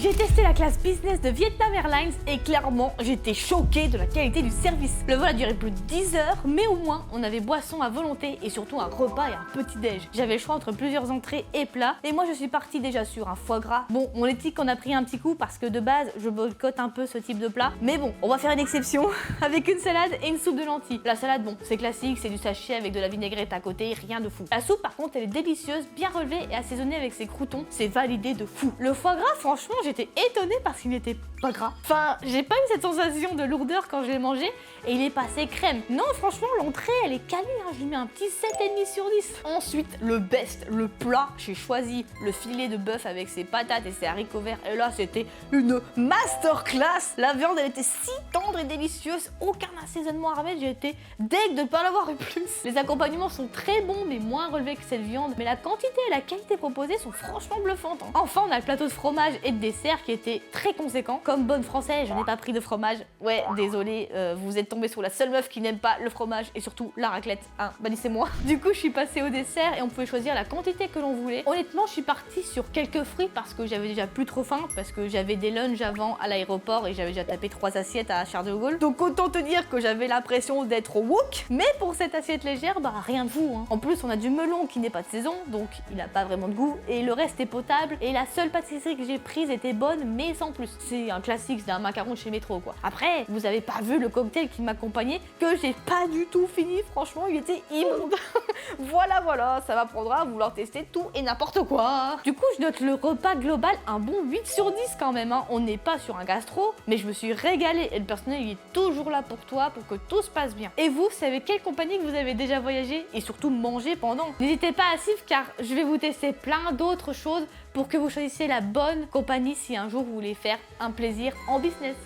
J'ai testé la classe business de Vietnam Airlines et clairement j'étais choquée de la qualité du service. Le vol a duré plus de 10 heures, mais au moins on avait boisson à volonté et surtout un repas et un petit déj. J'avais le choix entre plusieurs entrées et plats et moi je suis partie déjà sur un foie gras. Bon, mon éthique en a pris un petit coup parce que de base je boycotte un peu ce type de plat, mais bon, on va faire une exception avec une salade et une soupe de lentilles. La salade, bon, c'est classique, c'est du sachet avec de la vinaigrette à côté, rien de fou. La soupe par contre elle est délicieuse, bien relevée et assaisonnée avec ses croûtons, c'est validé de fou. Le foie gras, franchement, j'étais étonnée parce qu'il n'était pas gras. Enfin, j'ai pas eu cette sensation de lourdeur quand je l'ai mangé et il est passé crème. Non, franchement, l'entrée, elle est calée, hein. Je lui mets un petit 7,5 sur 10. Ensuite, le best, le plat, j'ai choisi le filet de bœuf avec ses patates et ses haricots verts. Et là, c'était une masterclass. La viande, elle était si tendre et délicieuse. Aucun assaisonnement à remettre. J'ai été deg de ne pas l'avoir eu plus. Les accompagnements sont très bons, mais moins relevés que cette viande. Mais la quantité et la qualité proposées sont franchement bluffantes, hein. Enfin, on a le plateau de fromage et de dessert qui était très conséquent. Comme bonne française, je n'ai pas pris de fromage. Ouais, désolé, vous êtes tombé sur la seule meuf qui n'aime pas le fromage et surtout la raclette. Hein, bannissez-moi. Du coup, je suis passée au dessert et on pouvait choisir la quantité que l'on voulait. Honnêtement, je suis partie sur quelques fruits parce que j'avais déjà plus trop faim, parce que j'avais des lunchs avant à l'aéroport et j'avais déjà tapé 3 assiettes à Charles de Gaulle. Donc autant te dire que j'avais l'impression d'être woke. Mais pour cette assiette légère, bah rien de fou, hein. En plus, on a du melon qui n'est pas de saison, donc il n'a pas vraiment de goût et le reste est potable. Et la seule pâtisserie que j'ai prise était bonne, mais sans plus. C'est un classique, c'est un macaron de chez Métro, quoi. Après, vous avez pas vu le cocktail qui m'accompagnait, que j'ai pas du tout fini, franchement, il était immonde. Voilà, ça m'apprendra à vouloir tester tout et n'importe quoi. Du coup, je note le repas global un bon 8 sur 10 quand même, hein. On n'est pas sur un gastro, mais je me suis régalée et le personnel il est toujours là pour toi, pour que tout se passe bien. Et vous savez quelle compagnie que vous avez déjà voyagé et surtout mangé pendant? N'hésitez pas à suivre car je vais vous tester plein d'autres choses pour que vous choisissiez la bonne compagnie si un jour vous voulez faire un plaisir en business.